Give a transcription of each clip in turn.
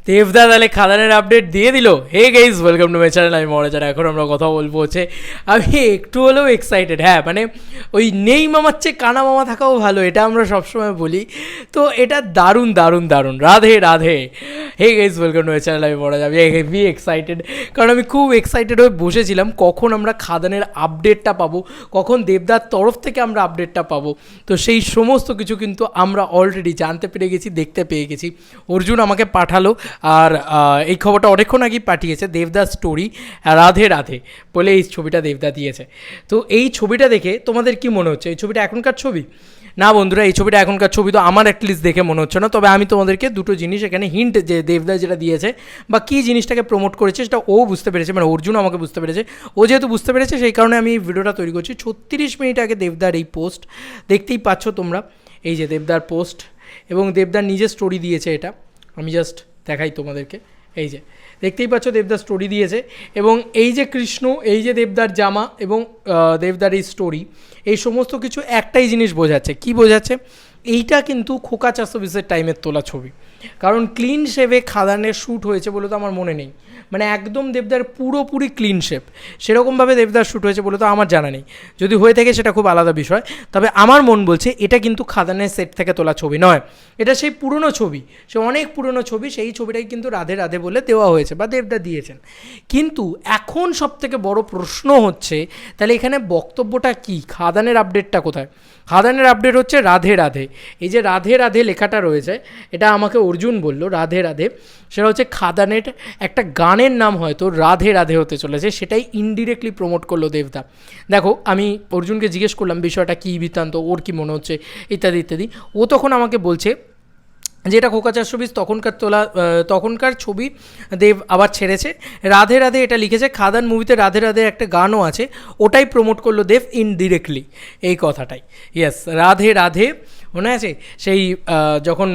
দেবদা তাহলে খাদানের আপডেট দিয়ে দিল। Hey guys, welcome to my channel. আমি মহারাজার। এখন আমরা কথা বলবো হচ্ছে, আমি একটু হলেও এক্সাইটেড। হ্যাঁ, মানে ওই নেই মামার চেয়ে কানা মামা থাকাও ভালো, এটা আমরা সবসময় বলি। তো এটা দারুণ দারুণ দারুণ। Radhe Radhe. Hey guys, welcome to my channel. আমি মহারাজা। আমি হেভি এক্সাইটেড, কারণ আমি খুব এক্সাইটেড হয়ে বসেছিলাম কখন আমরা খাদানের আপডেটটা পাবো, কখন দেবদার তরফ থেকে আমরা আপডেটটা পাবো। তো সেই সমস্ত কিছু কিন্তু আমরা অলরেডি জানতে পেরে গেছি, দেখতে পেয়ে গেছি। অর্জুন আমাকে পাঠালো, আর এই খবরটা অনেকক্ষণ আগেই পাঠিয়েছে। দেবদার স্টোরি রাধে রাধে বলে এই ছবিটা দেবদা দিয়েছে। তো এই ছবিটা দেখে তোমাদের কি মনে হচ্ছে? এই ছবিটা এখনকার ছবি না বন্ধুরা, এই ছবিটা এখনকার ছবি তো আমার অ্যাটলিস্ট দেখে মনে হচ্ছে না। তবে আমি তোমাদেরকে দুটো জিনিস এখানে হিন্ট, যে দেবদা যেটা দিয়েছে বা কী জিনিসটাকে প্রমোট করেছে সেটা ও বুঝতে পেরেছে, মানে অর্জুন আমাকে বুঝতে পেরেছে। ও যেহেতু বুঝতে পেরেছে সেই কারণে আমি এই ভিডিওটা তৈরি করছি। 36 মিনিট আগে দেবদার এই পোস্ট দেখতেই পাচ্ছ তোমরা। এই যে দেবদার পোস্ট, এবং দেবদার নিজের স্টোরি দিয়েছে। এটা আমি জাস্ট দেখাই তোমাদেরকে। এই যে দেখতেই পাচ্ছ দেবদার স্টোরি দিয়েছে, এবং এই যে কৃষ্ণ, এই যে দেবদার জামা, এবং দেবদার এই স্টোরি, এই সমস্ত কিছু একটাই জিনিস বোঝাচ্ছে। কি বোঝাচ্ছে? এইটা কিন্তু খোকা 420-এর টাইমের তোলা ছবি, কারণ ক্লিন শেভে খাদানের শ্যুট হয়েছে বলে তো আমার মনে নেই। মানে একদম দেবদার পুরোপুরি ক্লিন শেভ সেরকমভাবে দেবদার শ্যুট হয়েছে বলে তো আমার জানা নেই। যদি হয়ে থাকে সেটা খুব আলাদা বিষয়। তবে আমার মন বলছে এটা কিন্তু খাদানের সেট থেকে তোলা ছবি নয়, এটা সেই পুরনো ছবি, সে অনেক পুরনো ছবি। সেই ছবিটাই কিন্তু রাধে রাধে বলে দেওয়া হয়েছে বা দেবদা দিয়েছেন। কিন্তু এখন সবথেকে বড় প্রশ্ন হচ্ছে, তাহলে এখানে বক্তব্যটা কি? খাদানের আপডেটটা কোথায়? খাদানের আপডেট হচ্ছে রাধে রাধে। এই যে রাধে রাধে লেখাটা রয়েছে, এটা আমাকে অর্জুন বলল। রাধে রাধে সেটা হচ্ছে খাদানের একটা গানের নাম, হয়তো রাধে রাধে হতে চলেছে, সেটাই ইনডিরেক্টলি প্রমোট করলো দেবদা। দেখো, আমি অর্জুনকে জিজ্ঞেস করলাম বিষয়টা কী, বৃত্তান্ত, ওর কী মনে হচ্ছে, ইত্যাদি ইত্যাদি। ও তখন আমাকে বলছে যে এটা খোকা 420 তখনকার তোলা, তখনকার ছবি দেব আবার ছেড়েছে। রাধে রাধে এটা লিখেছে, খাদান মুভিতে রাধে রাধে একটা গানও আছে, ওটাই প্রমোট করলো দেব ইনডিরেক্টলি, এই কথাটাই। ইয়েস, রাধে রাধে মনে আছে সেই যখন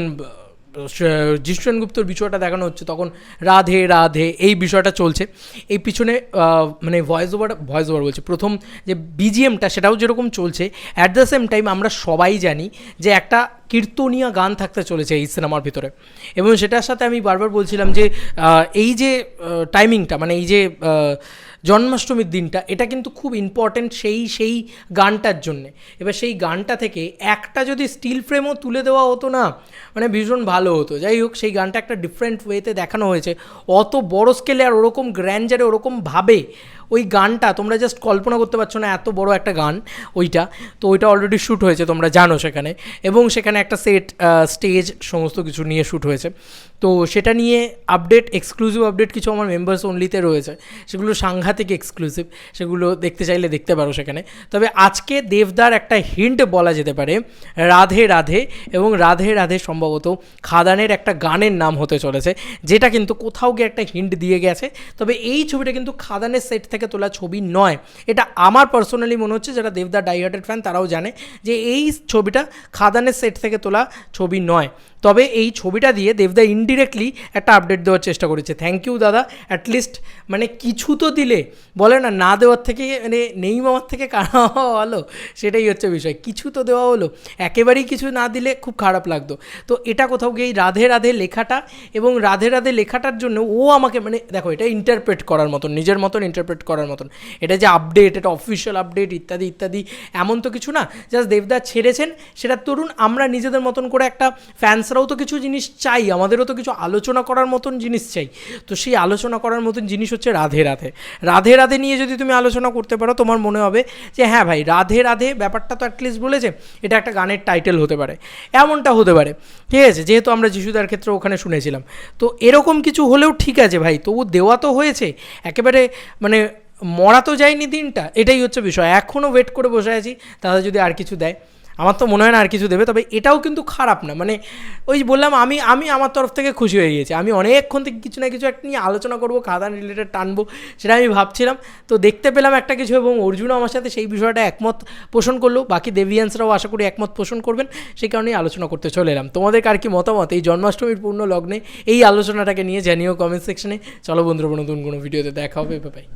যিশু সেনগুপ্তর বিষয়টা দেখানো হচ্ছে, তখন রাধে রাধে এই বিষয়টা চলছে। এই পিছনে মানে ভয়েস ওভার বলছে, প্রথম যে বিজিএমটা সেটাও যেরকম চলছে, অ্যাট দ্য সেম টাইম আমরা সবাই জানি যে একটা কীর্তনীয় গান থাকতে চলেছে এই সিনেমার ভিতরে। এবং সেটার সাথে আমি বারবার বলছিলাম যে এই যে টাইমিংটা, মানে এই যে জন্মাষ্টমীর দিনটা, এটা কিন্তু খুব ইম্পর্ট্যান্ট সেই গানটার জন্যে। এবার সেই গানটা থেকে একটা যদি স্টিল ফ্রেমও তুলে দেওয়া হতো না, মানে ভীষণ ভালো হতো। যাই হোক, সেই গানটা একটা ডিফারেন্ট ওয়েতে দেখানো হয়েছে, অত বড় স্কেলে আর ওরকম গ্র্যান্ডারে ওরকমভাবে। ওই গানটা তোমরা জাস্ট কল্পনা করতে পারছো না, এত বড় একটা গান ওইটা। তো ওইটা অলরেডি শ্যুট হয়েছে, তোমরা জানো সেখানে, এবং সেখানে একটা সেট, স্টেজ, সমস্ত কিছু নিয়ে শ্যুট হয়েছে। তো সেটা নিয়ে আপডেট, এক্সক্লুসিভ আপডেট কিছু আমার মেম্বার্স অনলিতে রয়েছে, সেগুলো সাংঘাতিক এক্সক্লুসিভ, সেগুলো দেখতে চাইলে দেখতে পারো সেখানে। তবে আজকে দেবদার একটা হিন্ট বলা যেতে পারে, রাধে রাধে, এবং রাধে রাধে সম্ভবত খাদানের একটা গানের নাম হতে চলেছে, যেটা কিন্তু কোথাও গিয়ে একটা হিন্ট দিয়ে গেছে। তবে এই ছবিটা কিন্তু খাদানের সেট থেকে তোলা ছবি নয়, এটা আমার পার্সোনালি মনে হচ্ছে। যারা দেবদার ডাইহার্টেড ফ্যান তারাও জানে যে এই ছবিটা খাদানের সেট থেকে তোলা ছবি নয়। তবে এই ছবিটা দিয়ে দেবদা ইনডিরেক্টলি একটা আপডেট দেওয়ার চেষ্টা করেছে। থ্যাংক ইউ দাদা, অ্যাটলিস্ট মানে কিছু তো দিলে। বলে না, না দেওয়ার থেকে, মানে নেই মামার থেকে কানা হওয়া ভালো, সেটাই হচ্ছে বিষয়। কিছু তো দেওয়া হলো, একেবারেই কিছু না দিলে খুব খারাপ লাগতো। তো এটা কোথাও গিয়ে রাধে রাধে লেখাটা, এবং রাধে রাধে লেখাটার জন্য ও আমাকে, মানে দেখো, এটা ইন্টারপ্রেট করার মতন, নিজের মতন ইন্টারপ্রেট করার মতন। এটা যে আপডেট, এটা অফিসিয়াল আপডেট ইত্যাদি ইত্যাদি এমন তো কিছু না। জাস্ট দেবদা ছেড়েছেন, সেটা তরুণ আমরা নিজেদের মতন করে, একটা ফ্যান্সরাও তো কিছু জিনিস চাই, আমাদেরও তো কিছু আলোচনা করার মতন জিনিস চাই। তো সেই আলোচনা করার মতন জিনিস হচ্ছে রাধে রাধে। রাধে রাধে নিয়ে যদি তুমি আলোচনা করতে পারো, তোমার মনে হবে যে হ্যাঁ ভাই, রাধে রাধে ব্যাপারটা তো অ্যাটলিস্ট বলেছে, এটা একটা গানের টাইটেল হতে পারে, এমনটা হতে পারে, ঠিক আছে? যেহেতু আমরা যিশুদার ক্ষেত্রে ওখানে শুনেছিলাম, তো এরকম কিছু হলেও ঠিক আছে ভাই, তবু দেওয়া তো হয়েছে, একেবারে মানে মরা তো যায়নি দিনটা, এটাই হচ্ছে বিষয়। এখনও ওয়েট করে বসে আছি তাহলে যদি আর কিছু দেয়। আমার তো মনে হয় না আর কিছু দেবে, তবে এটাও কিন্তু খারাপ না। মানে ওই বললাম, আমি আমার তরফ থেকে খুশি হয়ে গিয়েছি। আমি অনেকক্ষণ থেকে কিছু না কিছু একটা নিয়ে আলোচনা করবো, খাদান রিলেটেড টানবো, সেটা আমি ভাবছিলাম। তো দেখতে পেলাম একটা কিছু, এবং অর্জুনও আমার সাথে সেই বিষয়টা একমত পোষণ করলো, বাকি দেবিয়ান্সরাও আশা করি একমত পোষণ করবেন, সেই কারণেই আলোচনা করতে চলে এলাম। তোমাদের আর কি মতামত এই জন্মাষ্টমীর পূর্ণ লগ্নে এই আলোচনাটাকে নিয়ে জানিও কমেন্ট সেকশনে। চলো বন্ধুরা, নতুন কোনো ভিডিওতে দেখা হবে, বাই।